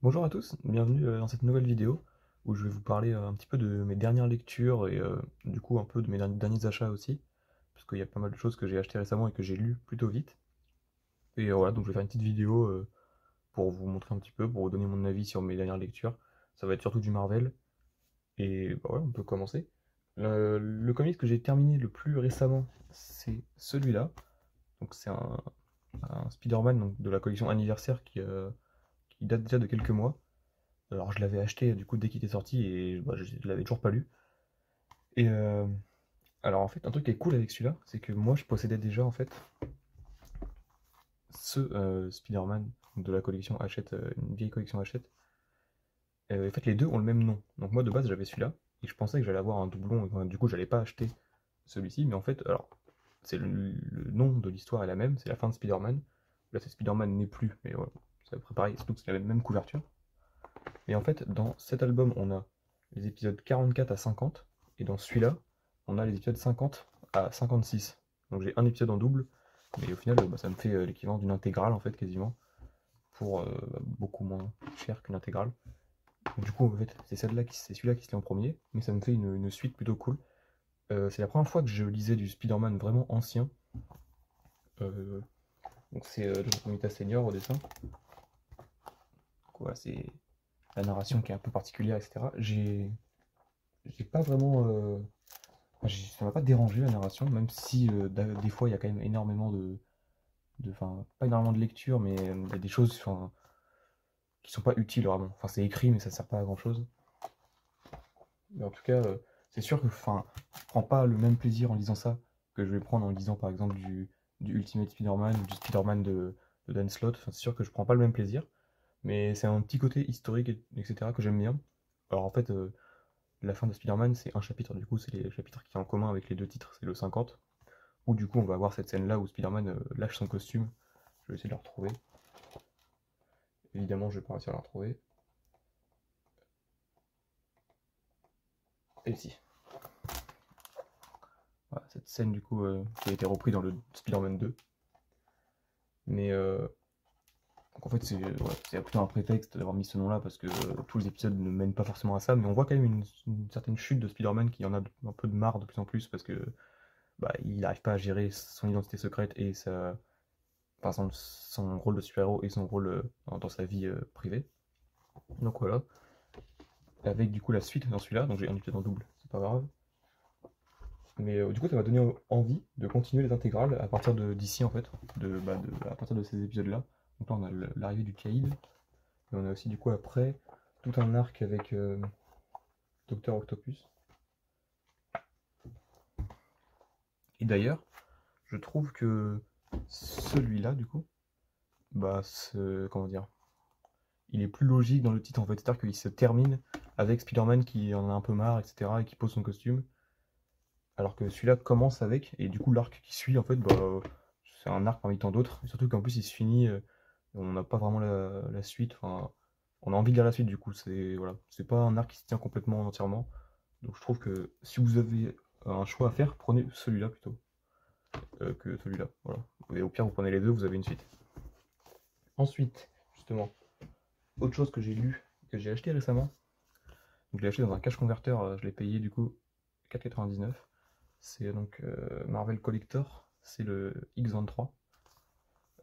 Bonjour à tous, bienvenue dans cette nouvelle vidéo où je vais vous parler un petit peu de mes dernières lectures et du coup un peu de mes derniers achats aussi, parce qu'il y a pas mal de choses que j'ai achetées récemment et que j'ai lues plutôt vite. Et voilà, donc je vais faire une petite vidéo pour vous montrer un petit peu, pour vous donner mon avis sur mes dernières lectures. Ça va être surtout du Marvel, et bah voilà, on peut commencer. Le comic que j'ai terminé le plus récemment, c'est celui-là. Donc c'est un Spider-Man donc, de la collection anniversaire qui date déjà de quelques mois. Alors je l'avais acheté du coup dès qu'il était sorti et bah, je l'avais toujours pas lu. Et alors en fait un truc qui est cool avec celui-là, c'est que moi je possédais déjà en fait ce Spider-Man de la collection Hachette, une vieille collection Hachette. En fait les deux ont le même nom. Donc moi de base j'avais celui-là et je pensais que j'allais avoir un doublon et que, du coup j'allais pas acheter celui-ci, mais en fait alors c'est le nom de l'histoire est la même, c'est la fin de Spider-Man. Là c'est Spider-Man n'est plus, mais voilà, c'est à peu près pareil, surtout que c'est la même couverture. Et en fait, dans cet album, on a les épisodes 44 à 50, et dans celui-là, on a les épisodes 50 à 56. Donc j'ai un épisode en double, mais au final, bah, ça me fait l'équivalent d'une intégrale, en fait, quasiment, pour beaucoup moins cher qu'une intégrale. Donc, du coup, en fait, c'est celui-là qui se lit en premier, mais ça me fait une suite plutôt cool. C'est la première fois que je lisais du Spider-Man vraiment ancien. Euh, donc c'est John Romita Senior au dessin. Donc, voilà, c'est la narration qui est un peu particulière, etc. J'ai pas vraiment ça m'a pas dérangé la narration, même si des fois il y a quand même énormément enfin, pas énormément de lecture, mais il y a des choses enfin, qui sont pas utiles vraiment. Enfin, c'est écrit, mais ça sert pas à grand chose. Mais en tout cas, c'est sûr que enfin, je prends pas le même plaisir en lisant ça que je vais prendre en lisant par exemple du Ultimate Spider-Man ou du Spider-Man de Dan Slott. Enfin, c'est sûr que je prends pas le même plaisir, mais c'est un petit côté historique, etc. que j'aime bien. Alors en fait, la fin de Spider-Man, c'est un chapitre, du coup, c'est les chapitres qui ont en commun avec les deux titres, c'est le 50. Où du coup on va avoir cette scène là où Spider-Man lâche son costume. Je vais essayer de la retrouver. Évidemment je vais pas réussir à la retrouver. Et si. Voilà, cette scène du coup qui a été reprise dans le Spider-Man 2. Mais donc en fait c'est plutôt un prétexte d'avoir mis ce nom là parce que tous les épisodes ne mènent pas forcément à ça. Mais on voit quand même une certaine chute de Spider-Man qui en a un peu de marre de plus en plus parce que bah, il n'arrive pas à gérer son identité secrète et enfin, son rôle de super-héros et son rôle dans sa vie privée. Donc voilà. Avec du coup la suite dans celui-là, donc j'ai un épisode en double, c'est pas grave. Mais du coup ça m'a donné envie de continuer les intégrales à partir d'ici en fait, à partir de ces épisodes-là. Donc là on a l'arrivée du Caïd, et on a aussi du coup après tout un arc avec Docteur Octopus. Et d'ailleurs, je trouve que celui-là du coup, comment dire, il est plus logique dans le titre en fait, c'est-à-dire qu'il se termine avec Spider-Man qui en a un peu marre, etc. et qui pose son costume. Alors que celui-là commence avec, et du coup l'arc qui suit en fait, bah, c'est un arc parmi tant d'autres, surtout qu'en plus il se finit, on n'a pas vraiment la suite, enfin, on a envie de lire la suite du coup, c'est voilà, c'est pas un arc qui se tient complètement entièrement, donc je trouve que si vous avez un choix à faire, prenez celui-là plutôt que celui-là, voilà. Et au pire vous prenez les deux, vous avez une suite. Ensuite, justement, autre chose que j'ai lu, que j'ai acheté récemment, donc je l'ai acheté dans un cash converter, je l'ai payé du coup 4,99. C'est donc Marvel Collector, c'est le X23.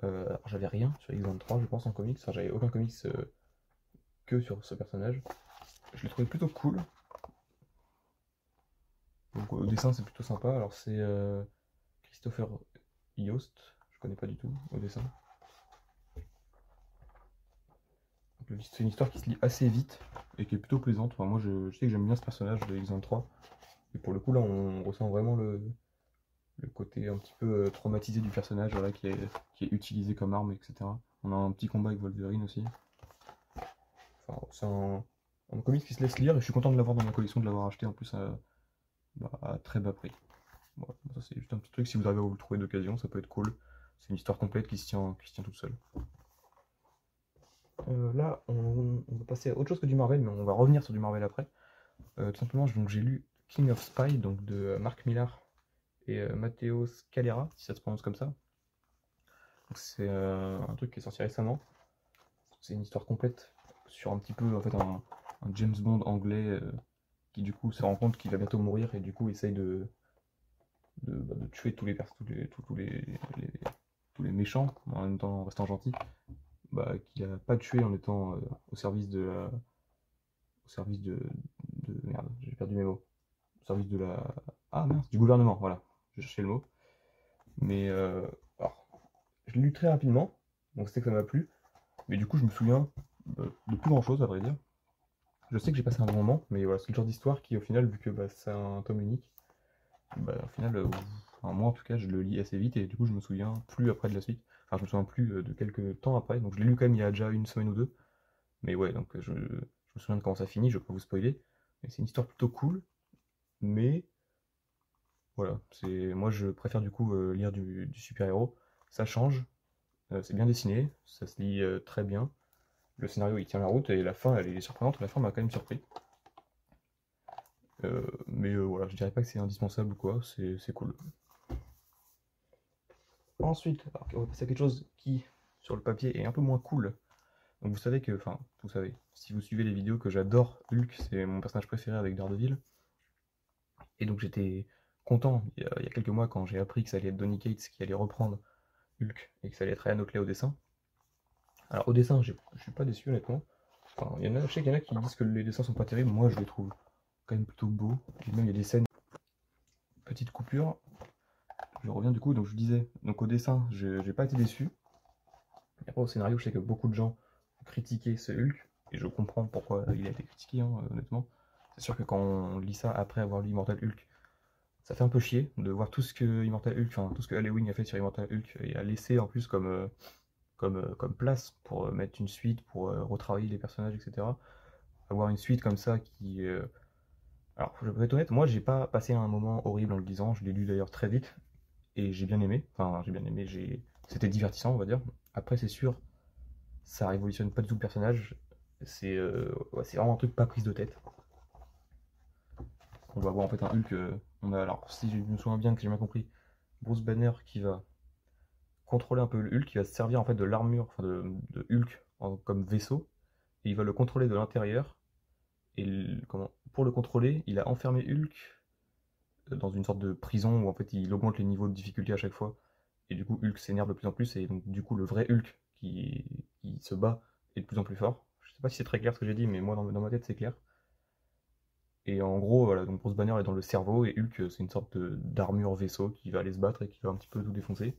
Alors j'avais rien sur X23, je pense, en comics. Enfin, j'avais aucun comics que sur ce personnage. Je l'ai trouvé plutôt cool. Donc au dessin, c'est plutôt sympa. Alors c'est Christopher Yost, je connais pas du tout au dessin. C'est une histoire qui se lit assez vite et qui est plutôt plaisante. Enfin, moi, je sais que j'aime bien ce personnage de X23. Et pour le coup, là, on ressent vraiment le côté un petit peu traumatisé du personnage, voilà, qui est utilisé comme arme, etc. On a un petit combat avec Wolverine aussi. Enfin, c'est un comics qui se laisse lire et je suis content de l'avoir dans ma collection, de l'avoir acheté en plus à très bas prix. Voilà, ça c'est juste un petit truc, si vous arrivez à vous le trouver d'occasion, ça peut être cool. C'est une histoire complète qui se tient toute seule. Là, on va passer à autre chose que du Marvel, mais on va revenir sur du Marvel après. Tout simplement, donc j'ai lu King of Spy, donc de Mark Millar et Matteo Scalera, si ça se prononce comme ça. C'est un truc qui est sorti récemment. C'est une histoire complète sur un petit peu en fait un James Bond anglais qui du coup se rend compte qu'il va bientôt mourir et du coup essaye de tuer tous les, tous les méchants en même temps en restant gentil, bah, qu'il a pas tué en étant au service de la. Au service de. Merde, j'ai perdu mes mots. Au service de la. Ah mince, du gouvernement, voilà. Je cherchais le mot. Mais alors, je l'ai lu très rapidement, donc c'était que ça m'a plu. Mais du coup, je me souviens de plus grand chose, à vrai dire. Je sais que j'ai passé un bon moment, mais voilà, c'est le genre d'histoire qui, au final, vu que bah, c'est un tome unique, bah, au final, enfin, moi en tout cas, je le lis assez vite et du coup, je me souviens plus après de la suite. Enfin, je me souviens plus de quelques temps après, donc je l'ai lu quand même il y a déjà une semaine ou deux. Mais ouais, donc je me souviens de comment ça finit, je vais pas vous spoiler. Mais c'est une histoire plutôt cool, mais voilà, moi je préfère du coup lire du super-héros. Ça change, c'est bien dessiné, ça se lit très bien. Le scénario il tient la route et la fin elle est surprenante, la fin m'a quand même surpris. Mais voilà, je dirais pas que c'est indispensable ou quoi, c'est cool. Ensuite, alors, on va passer à quelque chose qui, sur le papier, est un peu moins cool. Donc vous savez que, enfin, vous savez, si vous suivez les vidéos, que j'adore Hulk, c'est mon personnage préféré avec Daredevil. Et donc j'étais content il y a quelques mois quand j'ai appris que ça allait être Donny Cates qui allait reprendre Hulk et que ça allait être Ryan Otley au dessin. Alors au dessin, je suis pas déçu honnêtement. Enfin, je sais qu'il y en a qui disent que les dessins sont pas terribles, moi je les trouve quand même plutôt beaux. Et même il y a des scènes, petite coupure. Je reviens du coup, donc je disais, donc au dessin, j'ai pas été déçu. Et après au scénario, je sais que beaucoup de gens ont critiqué ce Hulk, et je comprends pourquoi il a été critiqué, hein, honnêtement. C'est sûr que quand on lit ça après avoir lu Immortal Hulk, ça fait un peu chier de voir tout ce que Immortal Hulk, enfin tout ce que Halloween a fait sur Immortal Hulk et a laissé en plus comme place pour mettre une suite, pour retravailler les personnages, etc. Avoir une suite comme ça qui. Alors, je vais être honnête, moi j'ai pas passé un moment horrible en le lisant, je l'ai lu d'ailleurs très vite et j'ai bien aimé. Enfin, j'ai bien aimé, c'était divertissant, on va dire. Après, c'est sûr, ça révolutionne pas du tout le personnage. Ouais, c'est vraiment un truc pas prise de tête. On va voir en fait un Hulk. On a, alors, si je me souviens bien que j'ai bien compris, Bruce Banner qui va contrôler un peu le Hulk, qui va se servir en fait de l'armure, enfin de Hulk comme vaisseau, et il va le contrôler de l'intérieur. Et pour le contrôler, il a enfermé Hulk dans une sorte de prison où en fait il augmente les niveaux de difficulté à chaque fois. Et du coup Hulk s'énerve de plus en plus et donc du coup le vrai Hulk qui se bat est de plus en plus fort. Je sais pas si c'est très clair ce que j'ai dit, mais moi dans ma tête c'est clair. Et en gros, voilà, donc Bruce Banner est dans le cerveau et Hulk c'est une sorte d'armure vaisseau qui va aller se battre et qui va un petit peu tout défoncer.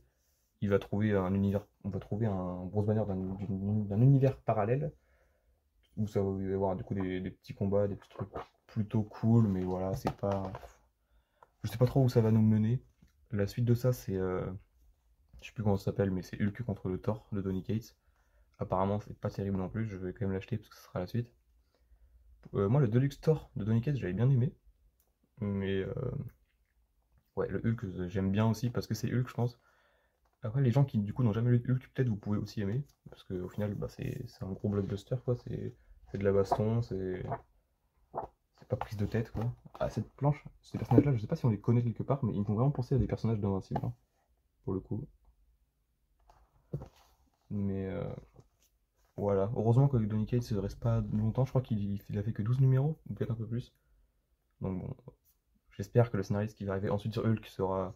Il va trouver un univers, on va trouver un Bruce Banner d'un univers parallèle où ça va y avoir du coup des petits combats, des petits trucs plutôt cool, mais voilà, c'est pas. Je sais pas trop où ça va nous mener. La suite de ça, c'est. Je sais plus comment ça s'appelle, mais c'est Hulk contre le Thor de Donny Cates. Apparemment, c'est pas terrible non plus, je vais quand même l'acheter parce que ce sera la suite. Moi, le Deluxe Thor de Donny Cates, j'avais bien aimé. Mais ouais, le Hulk, j'aime bien aussi parce que c'est Hulk, je pense. Après, les gens qui du coup n'ont jamais lu Hulk, peut-être vous pouvez aussi aimer. Parce qu'au final, bah, c'est un gros blockbuster, quoi. C'est de la baston, c'est pas prise de tête, quoi. Ah, cette planche, ces personnages-là, je sais pas si on les connaît quelque part, mais ils me font vraiment penser à des personnages d'Invincible, hein, pour le coup. Mais voilà. Heureusement que Donny Cates ne reste pas longtemps, je crois qu'il a fait que 12 numéros, ou peut-être un peu plus. Donc bon, j'espère que le scénariste qui va arriver ensuite sur Hulk sera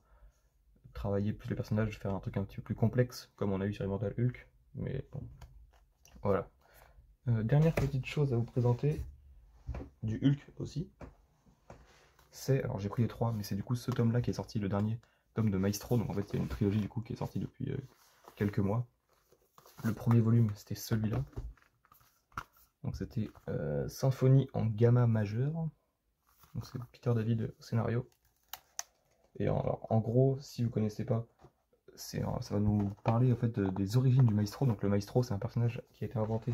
travailler plus les personnages, faire un truc un petit peu plus complexe, comme on a eu sur Immortal Hulk. Mais bon, voilà. Dernière petite chose à vous présenter, du Hulk aussi. Alors j'ai pris les trois, mais c'est du coup ce tome-là qui est sorti, le dernier tome de Maestro. Donc en fait, il y a une trilogie du coup qui est sortie depuis quelques mois. Le premier volume, c'était celui-là. Donc c'était Symphonie en gamma majeur. Donc c'est Peter David au scénario. Et en gros, si vous connaissez pas, ça va nous parler en fait des origines du Maestro. Donc le Maestro, c'est un personnage qui a été inventé.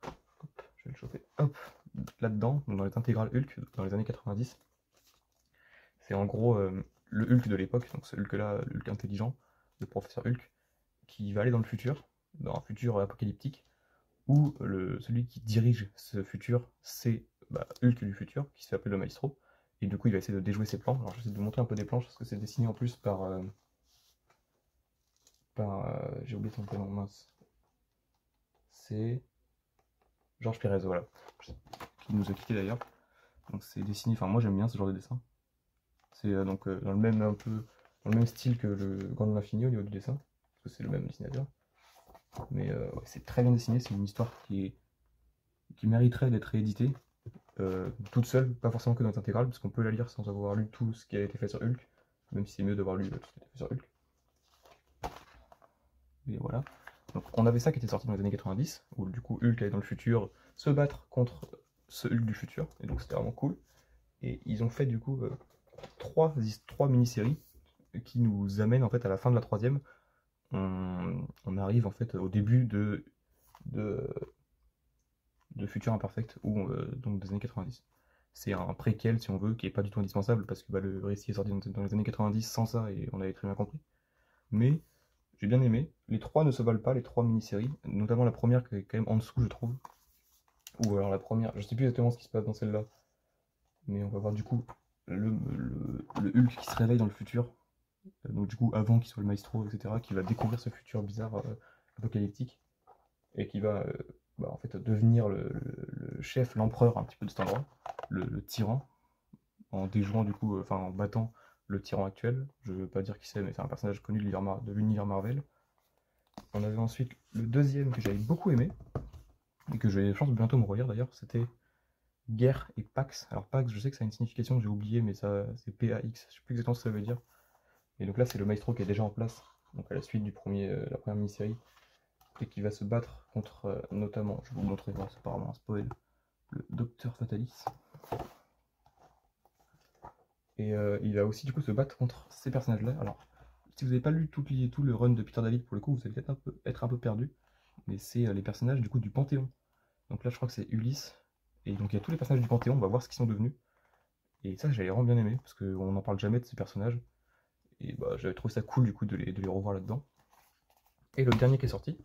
Hop, je vais le chauffer. Hop, là-dedans, dans les intégrales Hulk, dans les années 90. C'est en gros le Hulk de l'époque, donc ce Hulk-là, le Hulk intelligent, le professeur Hulk, qui va aller dans le futur, dans un futur apocalyptique, où celui qui dirige ce futur, c'est Hulk du futur, qui se fait appeler le Maestro, et du coup il va essayer de déjouer ses plans. Alors j'essaie de vous montrer un peu des planches, parce que c'est dessiné en plus par j'ai oublié son prénom, mince. C'est Georges Pérez, voilà, qui nous a quitté d'ailleurs. Donc c'est dessiné, enfin moi j'aime bien ce genre de dessin. C'est donc dans le même un peu dans le même style que le Grand de l'Infini au niveau du dessin, parce que c'est le même dessinateur. Mais ouais, c'est très bien dessiné, c'est une histoire qui mériterait d'être rééditée toute seule, pas forcément que dans l'intégrale, parce qu'on peut la lire sans avoir lu tout ce qui a été fait sur Hulk, même si c'est mieux d'avoir lu tout ce qui a été fait sur Hulk. Et voilà. Donc on avait ça qui était sorti dans les années 90, où du coup Hulk allait dans le futur se battre contre ce Hulk du futur, et donc c'était vraiment cool. Et ils ont fait du coup trois mini-séries qui nous amènent en fait à la fin de la troisième. On arrive en fait au début de, de Futur Imperfect, ou donc des années 90. C'est un préquel si on veut, qui est pas du tout indispensable parce que bah, le récit est sorti dans les années 90 sans ça et on avait très bien compris. Mais j'ai bien aimé. Les trois ne se valent pas, les trois mini-séries, notamment la première qui est quand même en dessous, je trouve. Ou alors la première, je sais plus exactement ce qui se passe dans celle-là, mais on va voir du coup le Hulk qui se réveille dans le futur, donc du coup avant qu'il soit le maestro, etc., qui va découvrir ce futur bizarre apocalyptique, et qui va bah, en fait devenir le chef, l'empereur un petit peu de cet endroit, le tyran, en déjouant du coup, enfin en battant le tyran actuel. Je veux pas dire qui c'est, mais c'est un personnage connu de l'univers Marvel. On avait ensuite le deuxième que j'avais beaucoup aimé, et que je vais, je pense, bientôt me relire d'ailleurs, c'était Guerre et Pax. Alors Pax, je sais que ça a une signification que j'ai oublié, mais ça c'est P-A-X, je sais plus exactement ce que ça veut dire. Et donc là c'est le maestro qui est déjà en place, donc à la suite du la première mini-série, et qui va se battre contre notamment, je vais vous montrer, c'est apparemment un spoil, le Docteur Fatalis. Et il va aussi du coup se battre contre ces personnages-là. Alors, si vous n'avez pas lu tout le run de Peter David, pour le coup, vous allez peut-être être un peu perdu. Mais c'est les personnages du coup du Panthéon. Donc là, je crois que c'est Ulysse. Et donc il y a tous les personnages du Panthéon, on va voir ce qu'ils sont devenus. Et ça, j'avais vraiment bien aimé, parce qu'on n'en parle jamais de ces personnages. Et bah, j'avais trouvé ça cool du coup de les revoir là-dedans. Et le dernier qui est sorti,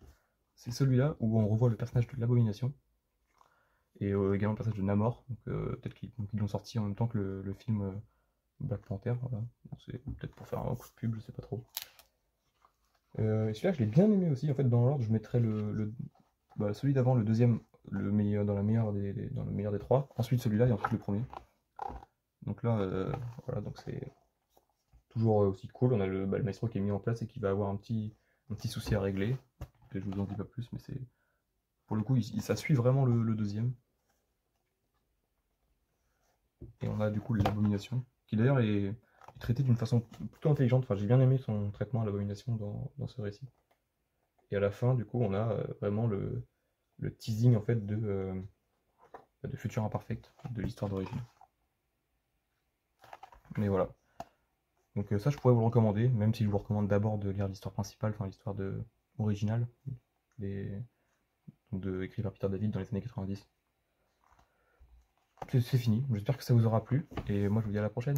c'est celui-là où on revoit le personnage de l'Abomination. Et également le personnage de Namor. Donc peut-être qu'ils l'ont sorti en même temps que le film Black Panther. Voilà. C'est peut-être pour faire un coup de pub, je sais pas trop. Et celui-là, je l'ai bien aimé aussi. En fait, dans l'ordre, je mettrais bah, celui d'avant, le deuxième, le meilleur, dans le meilleur des trois. Ensuite celui-là et ensuite le premier. Donc là, voilà, donc c'est toujours aussi cool. On a le maestro qui est mis en place et qui va avoir un petit souci à régler. Je vous en dis pas plus, mais c'est pour le coup, ça suit vraiment le deuxième. Et on a du coup l'abomination, qui d'ailleurs est traité d'une façon plutôt intelligente. Enfin, j'ai bien aimé son traitement à l'abomination dans ce récit. Et à la fin, du coup, on a vraiment le teasing en fait de Futur Imperfect, de l'histoire d'origine. Mais voilà. Donc ça, je pourrais vous le recommander, même si je vous recommande d'abord de lire l'histoire principale, enfin l'histoire originale, écrite par Peter David dans les années 90. C'est fini, j'espère que ça vous aura plu, et moi je vous dis à la prochaine.